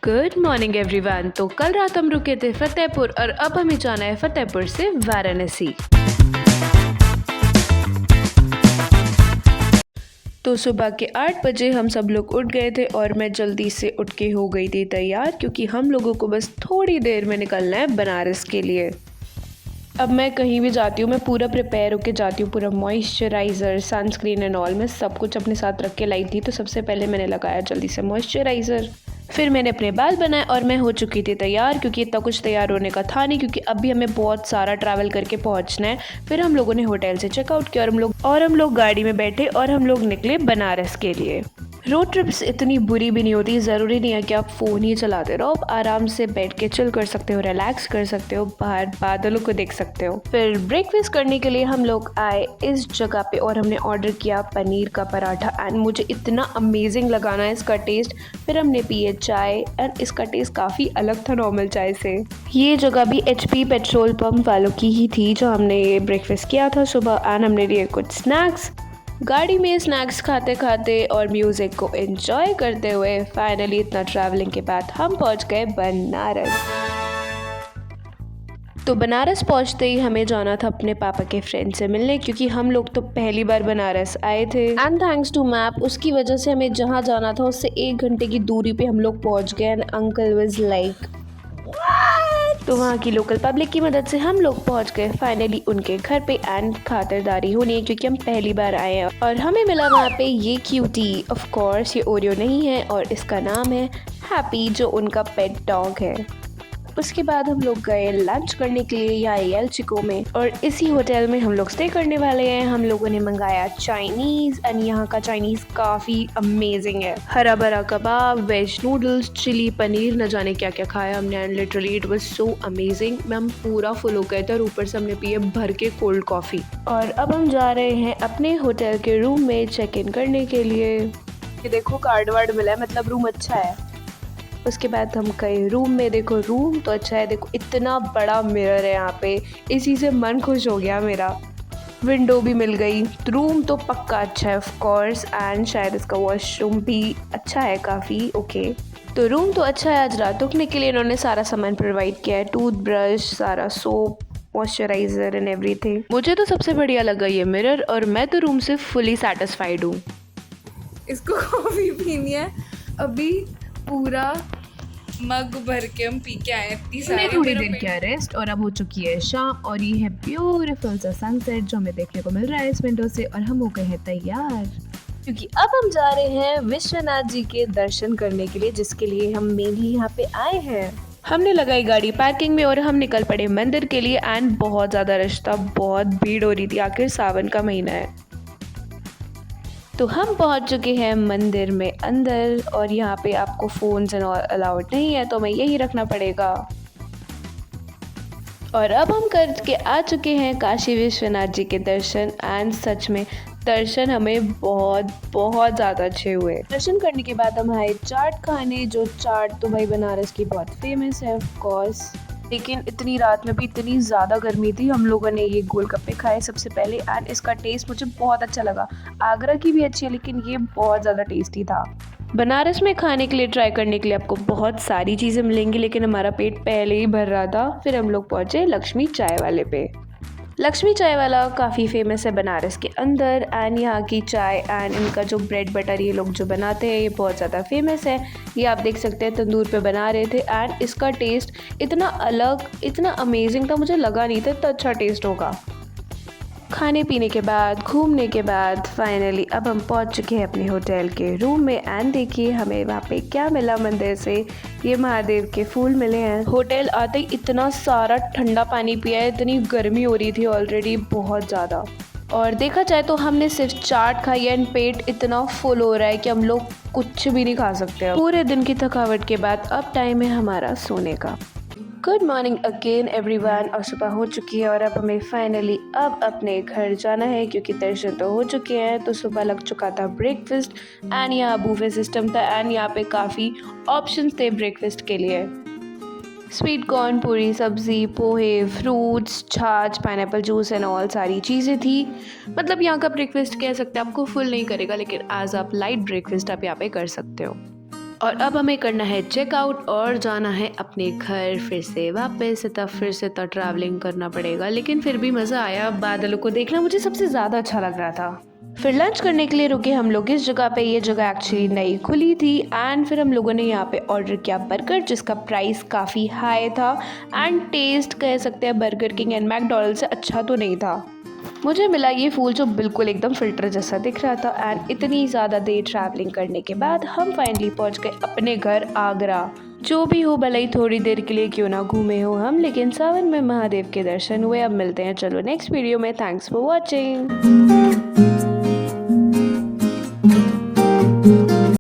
Good morning everyone. तो कल रात हम रुके थे फतेहपुर और अब हमें जाना है फतेहपुर से वाराणसी। तो सुबह के 8 बजे हम सब लोग उठ गए थे और मैं जल्दी से उठ के हो गई थी तैयार, क्योंकि हम लोगों को बस थोड़ी देर में निकलना है बनारस के लिए। अब मैं कहीं भी जाती हूँ मैं पूरा प्रिपेयर होके जाती हूँ, पूरा मॉइस्चराइज़र, सनस्क्रीन एंड ऑल, मैं सब कुछ अपने साथ रख के लाई थी। तो सबसे पहले मैंने लगाया जल्दी से मॉइस्चराइज़र, फिर मैंने अपने बाल बनाए और मैं हो चुकी थी तैयार, क्योंकि इतना कुछ तैयार होने का था नहीं, क्योंकि अभी हमें बहुत सारा ट्रैवल करके पहुंचना है। फिर हम लोगों ने होटल से चेकआउट किया और हम लोग गाड़ी में बैठे और हम लोग निकले बनारस के लिए। रोड ट्रिप्स इतनी बुरी भी नहीं होती, ज़रूरी नहीं है कि आप फ़ोन ही चलाते रहो, आप आराम से बैठ के चिल कर सकते हो, रिलैक्स कर सकते हो, बाहर बादलों को देख सकते हो। फिर ब्रेकफास्ट करने के लिए हम लोग आए इस जगह पे और हमने ऑर्डर किया पनीर का पराठा एंड मुझे इतना अमेजिंग लगा ना इसका टेस्ट। फिर हमने पिए चाय एंड इसका टेस्ट काफ़ी अलग था नॉर्मल चाय से। ये जगह भी HP पेट्रोल पंप वालों की ही थी जो हमने ये ब्रेकफास्ट किया था सुबह एंड हमने लिए कुछ स्नैक्स। गाड़ी में स्नैक्स खाते खाते और म्यूज़िक को एंजॉय करते हुए फाइनली इतना ट्रैवलिंग के बाद हम पहुंच गए बनारस। तो बनारस पहुंचते ही हमें जाना था अपने पापा के फ्रेंड से मिलने, क्योंकि हम लोग तो पहली बार बनारस आए थे एंड थैंक्स टू मैप उसकी वजह से हमें जहां जाना था उससे 1 घंटे की दूरी पे हम लोग पहुंच गए एंड अंकल वाज लाइक तो वहाँ की लोकल पब्लिक की मदद से हम लोग पहुँच गए फाइनली उनके घर पे एंड खातिरदारी होनी, क्योंकि हम पहली बार आए हैं। और हमें मिला वहाँ पे ये क्यूटी, ऑफ कोर्स ये ओरियो नहीं है और इसका नाम है हैप्पी, जो उनका पेट डॉग है। उसके बाद हम लोग गए लंच करने के लिए यहाँ एल चिको में और इसी होटल में हम लोग स्टे करने वाले हैं। हम लोगों ने मंगाया चाइनीज़ एंड यहाँ का चाइनीज़ काफ़ी अमेजिंग है। हरा भरा कबाब, वेज नूडल्स, चिली पनीर, न जाने क्या क्या खाया हमने and literally it was so amazing. हम पूरा फुल हो गए थे और ऊपर से हमने पिए भर के कोल्ड कॉफ़ी। और अब हम जा रहे हैं अपने होटल के रूम में चेक इन करने के लिए। ये देखो कार्ड वार्ड मिला है, मतलब रूम अच्छा है। उसके बाद हम गए रूम में, देखो रूम तो अच्छा है, देखो इतना बड़ा मिरर है यहाँ पे, इसी से मन खुश हो गया मेरा। विंडो भी मिल गई, रूम तो पक्का अच्छा है ऑफ कोर्स एंड शायद इसका वॉशरूम भी अच्छा है काफ़ी ओके। तो रूम तो अच्छा है। आज रात रुकने के लिए इन्होंने सारा सामान प्रोवाइड किया है, टूथब्रश, सारा सोप, मॉइस्चराइज़र एंड एवरीथिंग। मुझे तो सबसे बढ़िया लगा ये मिरर और मैं तो रूम से फुली सेटिस्फाइड हूँ। इसको कॉफ़ी पीनी है, अभी पूरा मग भर के हम पी के आए इतनी सारी। थोड़ी देर किया रेस्ट और अब हो चुकी है शाम और ये है ब्यूटीफुल सा सनसेट जो हमें देखने को मिल रहा है इस विंडो से और हम हो गए हैं तैयार, क्योंकि अब हम जा रहे हैं विश्वनाथ जी के दर्शन करने के लिए, जिसके लिए हम मेनली यहाँ पे आए हैं। हमने लगाई गाड़ी पार्किंग में और हम निकल पड़े मंदिर के लिए एंड बहुत ज़्यादा रश था, बहुत भीड़ हो रही थी, आखिर सावन का महीना है। तो हम पहुंच चुके हैं मंदिर में अंदर और यहाँ पे आपको फ़ोन्स एंड अलाउड नहीं है, तो हमें यही रखना पड़ेगा। और अब हम करके आ चुके हैं काशी विश्वनाथ जी के दर्शन एंड सच में दर्शन हमें बहुत बहुत ज़्यादा अच्छे हुए। दर्शन करने के बाद हम आए चाट खाने, जो चाट तो भाई बनारस की बहुत फेमस है ऑफ कोर्स, लेकिन इतनी रात में भी इतनी ज़्यादा गर्मी थी। हम लोगों ने ये गोलगप्पे खाए सबसे पहले एंड इसका टेस्ट मुझे बहुत अच्छा लगा। आगरा की भी अच्छी है लेकिन ये बहुत ज़्यादा टेस्टी था। बनारस में खाने के लिए ट्राई करने के लिए आपको बहुत सारी चीज़ें मिलेंगी, लेकिन हमारा पेट पहले ही भर रहा था। फिर हम लोग पहुँचे लक्ष्मी चाय वाले पे। लक्ष्मी चाय वाला काफ़ी फेमस है बनारस के अंदर एंड यहाँ की चाय एंड इनका जो ब्रेड बटर ये लोग जो बनाते हैं ये बहुत ज़्यादा फेमस है। ये आप देख सकते हैं तंदूर पे बना रहे थे एंड इसका टेस्ट इतना अलग, इतना अमेजिंग था, मुझे लगा नहीं था इतना अच्छा टेस्ट होगा। खाने पीने के बाद, घूमने के बाद फाइनली अब हम पहुंच चुके हैं अपने होटल के रूम में एंड देखिए हमें वहाँ पे क्या मिला मंदिर से, ये महादेव के फूल मिले हैं। होटल आते ही इतना सारा ठंडा पानी पिया है, इतनी गर्मी हो रही थी ऑलरेडी बहुत ज़्यादा। और देखा जाए तो हमने सिर्फ चाट खाई है एंड पेट इतना फुल हो रहा है कि हम लोग कुछ भी नहीं खा सकते। पूरे दिन की थकावट के बाद अब टाइम है हमारा सोने का। Good morning again everyone. और सुबह हो चुकी है और अब हमें फाइनली अब अपने घर जाना है, क्योंकि दर्शन तो हो चुके हैं। तो सुबह लग चुका था ब्रेकफास्ट एंड यहाँ बूफे सिस्टम था एंड यहाँ पे काफ़ी ऑप्शंस थे ब्रेकफास्ट के लिए। स्वीट कॉर्न, पूरी सब्ज़ी, पोहे, फ्रूट्स, छाछ, पाइनएप्पल जूस एंड ऑल सारी चीज़ें थी। मतलब यहाँ का ब्रेकफास्ट कह सकते हैं आपको फुल नहीं करेगा, लेकिन आज आप लाइट ब्रेकफास्ट आप यहाँ पे कर सकते हो। और अब हमें करना है चेकआउट और जाना है अपने घर फिर से वापस। तब फिर से तो ट्रैवलिंग करना पड़ेगा, लेकिन फिर भी मज़ा आया। बादलों को देखना मुझे सबसे ज़्यादा अच्छा लग रहा था। फिर लंच करने के लिए रुके हम लोग इस जगह पे। ये जगह एक्चुअली नई खुली थी एंड फिर हम लोगों ने यहाँ पे ऑर्डर किया बर्गर, जिसका प्राइस काफ़ी हाई था एंड टेस्ट कह सकते हैं बर्गर किंग एंड मैकडॉनल्ड से अच्छा तो नहीं था। मुझे मिला ये फूल जो बिल्कुल एकदम फ़िल्टर जैसा दिख रहा था। एंड इतनी ज़्यादा देर ट्रैवलिंग करने के बाद हम फाइनली पहुंच गए अपने घर आगरा। जो भी हो, भले ही थोड़ी देर के लिए क्यों ना घूमे हो हम, लेकिन सावन में महादेव के दर्शन हुए। अब मिलते हैं चलो नेक्स्ट वीडियो में। Thanks for watching.